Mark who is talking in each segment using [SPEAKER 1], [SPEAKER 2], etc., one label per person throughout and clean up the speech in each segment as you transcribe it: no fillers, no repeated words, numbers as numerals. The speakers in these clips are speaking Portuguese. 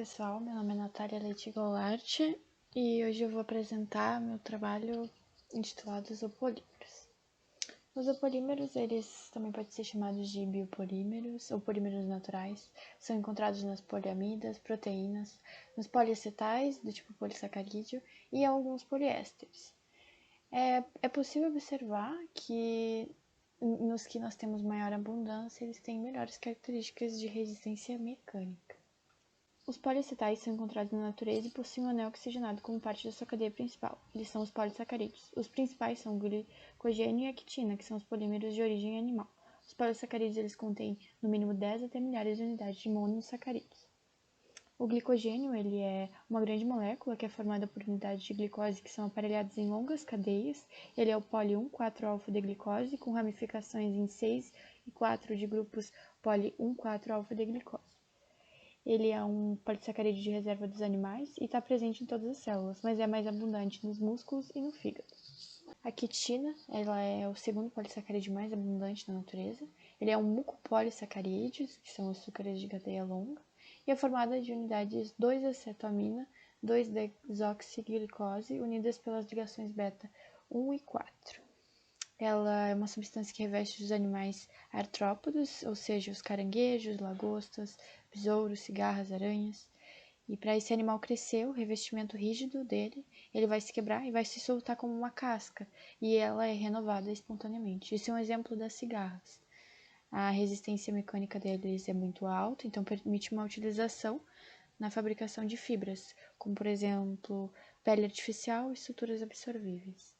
[SPEAKER 1] pessoal, meu nome é Natália Leite Goulart e hoje eu vou apresentar meu trabalho intitulado Isopolímeros. Os isopolímeros, eles também podem ser chamados de biopolímeros ou polímeros naturais, são encontrados nas poliamidas, proteínas, nos poliacetais do tipo polissacarídeo e alguns poliésteres. É possível observar que nos que nós temos maior abundância, eles têm melhores características de resistência mecânica. Os poliacetais são encontrados na natureza e possuem um anel oxigenado como parte da sua cadeia principal. Eles são os polissacarídeos. Os principais são o glicogênio e a quitina, que são os polímeros de origem animal. Os polissacarídeos eles contêm no mínimo 10 até milhares de unidades de monossacarídeos. O glicogênio ele é uma grande molécula que é formada por unidades de glicose que são aparelhadas em longas cadeias. Ele é o poli 1,4-alfa-D-glicose, com ramificações em 6 e 4 de grupos poli 1,4-alfa-D-glicose. Ele é um polissacarídeo de reserva dos animais e está presente em todas as células, mas é mais abundante nos músculos e no fígado. A quitina ela é o segundo polissacarídeo mais abundante na natureza. Ele é um mucopolissacarídeos, que são açúcares de cadeia longa, e é formada de unidades 2-acetamina, 2-desoxiglicose, unidas pelas ligações beta 1 e 4. Ela é uma substância que reveste os animais artrópodos, ou seja, os caranguejos, lagostas, besouros, cigarras, aranhas. E para esse animal crescer, o revestimento rígido dele, ele vai se quebrar e vai se soltar como uma casca, e ela é renovada espontaneamente. Isso é um exemplo das cigarras. A resistência mecânica deles é muito alta, então permite uma utilização na fabricação de fibras, como por exemplo, pele artificial e estruturas absorvíveis.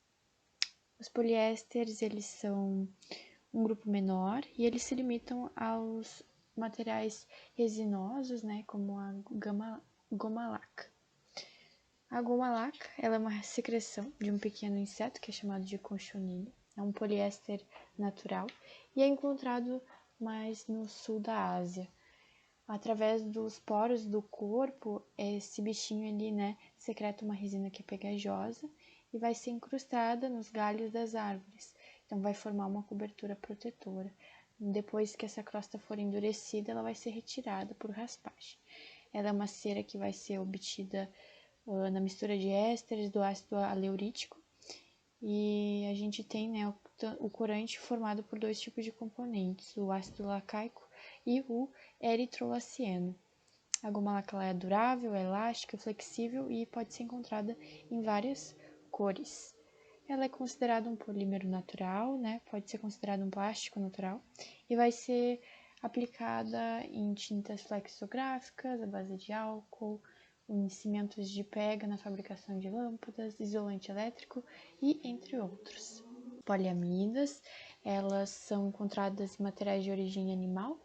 [SPEAKER 1] Os poliésteres, eles são um grupo menor e eles se limitam aos materiais resinosos, como a goma laca. A goma laca ela é uma secreção de um pequeno inseto que é chamado de cochonilho. É um poliéster natural e é encontrado mais no sul da Ásia. Através dos poros do corpo, esse bichinho ali, secreta uma resina que é pegajosa e vai ser incrustada nos galhos das árvores. Então, vai formar uma cobertura protetora. Depois que essa crosta for endurecida, ela vai ser retirada por raspagem. Ela é uma cera que vai ser obtida na mistura de ésteres do ácido aleurítico. E a gente tem o corante formado por dois tipos de componentes, o ácido lacaico e o eritrolaceno. A goma laca é durável, é elástica, flexível e pode ser encontrada em várias cores. Ela é considerada um polímero natural, pode ser considerada um plástico natural e vai ser aplicada em tintas flexográficas, à base de álcool, em cimentos de pega na fabricação de lâmpadas, isolante elétrico e entre outros. Poliamidas, elas são encontradas em materiais de origem animal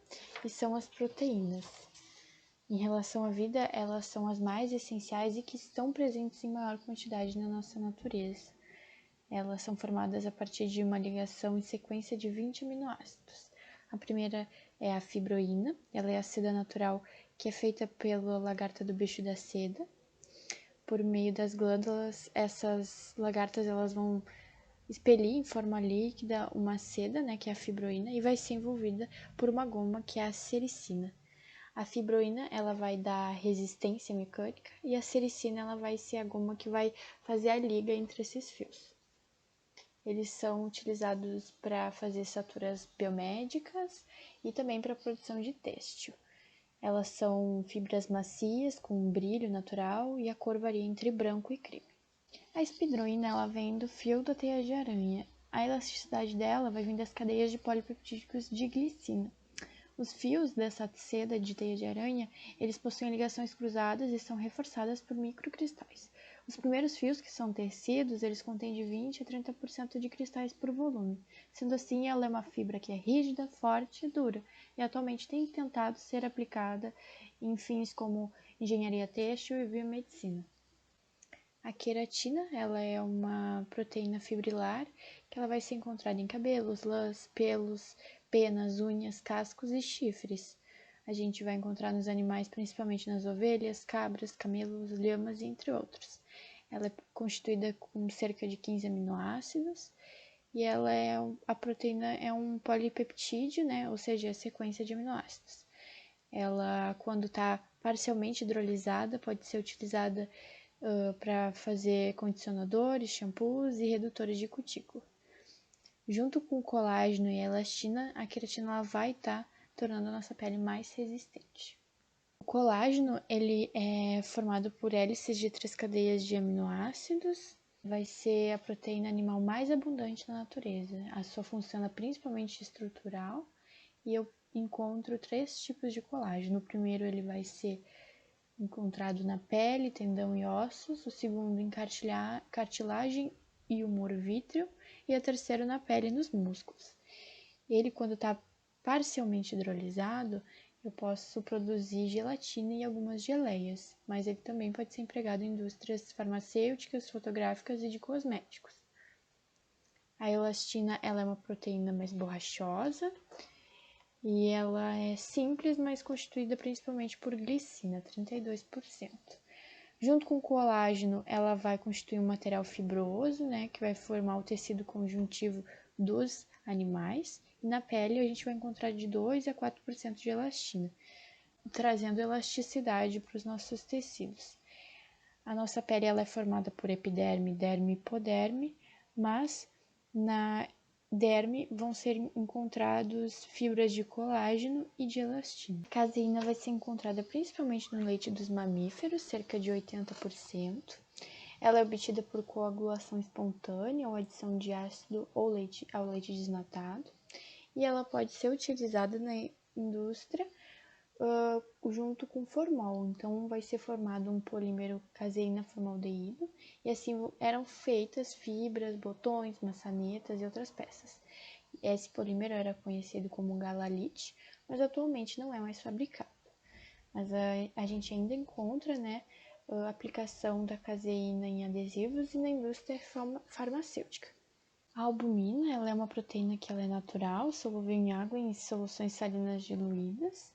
[SPEAKER 1] e são as proteínas. Em relação à vida, elas são as mais essenciais e que estão presentes em maior quantidade na nossa natureza. Elas são formadas a partir de uma ligação em sequência de 20 aminoácidos. A primeira é a fibroína, ela é a seda natural que é feita pela lagarta do bicho da seda. Por meio das glândulas, essas lagartas elas vão expelir em forma líquida uma seda, que é a fibroína, e vai ser envolvida por uma goma, que é a sericina. A fibroína ela vai dar resistência mecânica e a sericina ela vai ser a goma que vai fazer a liga entre esses fios. Eles são utilizados para fazer saturas biomédicas e também para a produção de têxtil. Elas são fibras macias, com um brilho natural e a cor varia entre branco e creme. A espidroína ela vem do fio da teia de aranha. A elasticidade dela vai vir das cadeias de polipeptídicos de glicina. Os fios dessa seda de teia de aranha, eles possuem ligações cruzadas e são reforçadas por microcristais. Os primeiros fios que são tecidos, eles contêm de 20 a 30% de cristais por volume. Sendo assim, ela é uma fibra que é rígida, forte e dura, e atualmente tem tentado ser aplicada em fins como engenharia têxtil e biomedicina. A queratina, ela é uma proteína fibrilar que ela vai ser encontrada em cabelos, lãs, pelos, penas, unhas, cascos e chifres. A gente vai encontrar nos animais, principalmente nas ovelhas, cabras, camelos, lhamas, entre outros. Ela é constituída com cerca de 15 aminoácidos e a proteína é um polipeptídeo, ou seja, é a sequência de aminoácidos. Ela, quando está parcialmente hidrolisada, pode ser utilizada para fazer condicionadores, shampoos e redutores de cutícula. Junto com o colágeno e a elastina, a queratina ela vai estar tornando a nossa pele mais resistente. O colágeno ele é formado por hélices de 3 cadeias de aminoácidos. Vai ser a proteína animal mais abundante na natureza. A sua função é principalmente estrutural e eu encontro 3 tipos de colágeno. O primeiro ele vai ser encontrado na pele, tendão e ossos. O segundo em cartilagem e humor vítreo. E o terceiro na pele e nos músculos. Ele, quando está parcialmente hidrolisado, eu posso produzir gelatina e algumas geleias, mas ele também pode ser empregado em indústrias farmacêuticas, fotográficas e de cosméticos. A elastina ela é uma proteína mais borrachosa e ela é simples, mas constituída principalmente por glicina, 32%. Junto com o colágeno, ela vai constituir um material fibroso, né, que vai formar o tecido conjuntivo dos animais. E na pele a gente vai encontrar de 2 a 4% de elastina, trazendo elasticidade para os nossos tecidos. A nossa pele ela é formada por epiderme, derme e hipoderme, mas na derme vão ser encontrados fibras de colágeno e de elastina. A caseína vai ser encontrada principalmente no leite dos mamíferos, cerca de 80%. Ela é obtida por coagulação espontânea ou adição de ácido ou ao leite desnatado. E ela pode ser utilizada na indústria junto com formol. Então, vai ser formado um polímero caseína formaldeído e assim eram feitas fibras, botões, maçanetas e outras peças. Esse polímero era conhecido como galalite, mas atualmente não é mais fabricado. Mas a gente ainda encontra, né, a aplicação da caseína em adesivos e na indústria farmacêutica. A albumina ela é uma proteína que ela é natural, solúvel em água e em soluções salinas diluídas.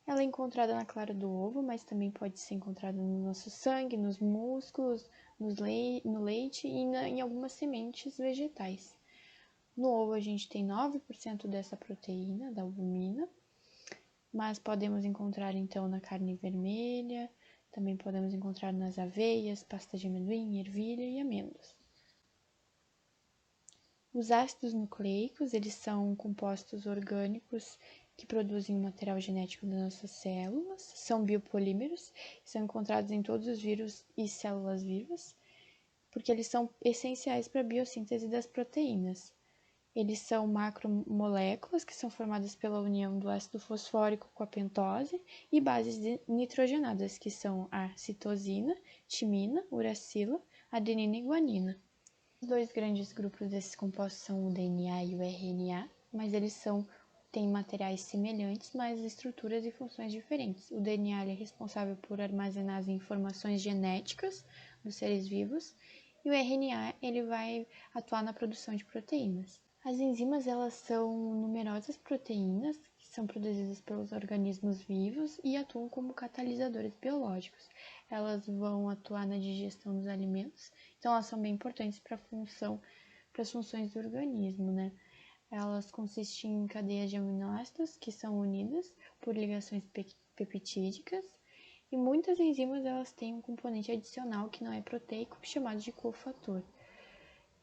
[SPEAKER 1] Ela é encontrada na clara do ovo, mas também pode ser encontrada no nosso sangue, nos músculos, no leite e em algumas sementes vegetais. No ovo a gente tem 9% dessa proteína, da albumina, mas podemos encontrar então na carne vermelha, também podemos encontrar nas aveias, pasta de amendoim, ervilha e amêndoas. Os ácidos nucleicos, eles são compostos orgânicos que produzem o material genético das nossas células, são biopolímeros, são encontrados em todos os vírus e células vivas, porque eles são essenciais para a biossíntese das proteínas. Eles são macromoléculas que são formadas pela união do ácido fosfórico com a pentose e bases nitrogenadas, que são a citosina, timina, uracila, adenina e guanina. Os 2 grandes grupos desses compostos são o DNA e o RNA, mas eles têm materiais semelhantes, mas estruturas e funções diferentes. O DNA é responsável por armazenar as informações genéticas dos seres vivos e o RNA ele vai atuar na produção de proteínas. As enzimas elas são numerosas proteínas que são produzidas pelos organismos vivos e atuam como catalisadores biológicos. Elas vão atuar na digestão dos alimentos, então elas são bem importantes para as funções do organismo, né? Elas consistem em cadeias de aminoácidos que são unidas por ligações peptídicas e muitas enzimas elas têm um componente adicional que não é proteico chamado de cofator.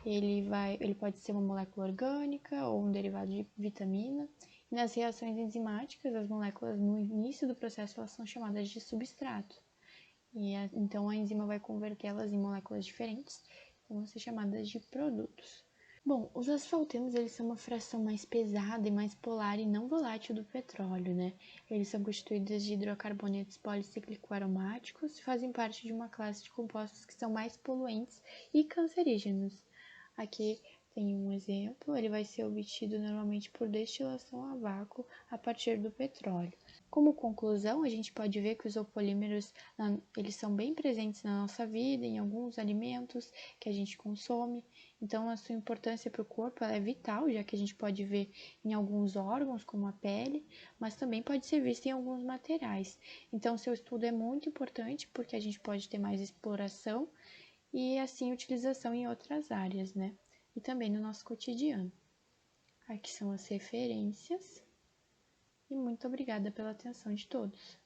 [SPEAKER 1] Ele pode ser uma molécula orgânica ou um derivado de vitamina. E nas reações enzimáticas, as moléculas no início do processo elas são chamadas de substrato. Então a enzima vai convertê-las em moléculas diferentes, que vão ser chamadas de produtos. Bom, os asfaltenos eles são uma fração mais pesada e mais polar e não volátil do petróleo, né? Eles são constituídos de hidrocarbonetos policíclico aromáticos e fazem parte de uma classe de compostos que são mais poluentes e cancerígenos. Aqui tem um exemplo, ele vai ser obtido normalmente por destilação a vácuo a partir do petróleo. Como conclusão, a gente pode ver que os zoopolímeros eles são bem presentes na nossa vida, em alguns alimentos que a gente consome. Então, a sua importância para o corpo é vital, já que a gente pode ver em alguns órgãos, como a pele, mas também pode ser visto em alguns materiais. Então, seu estudo é muito importante, porque a gente pode ter mais exploração e, assim, utilização em outras áreas, né? E também no nosso cotidiano. Aqui são as referências. E muito obrigada pela atenção de todos.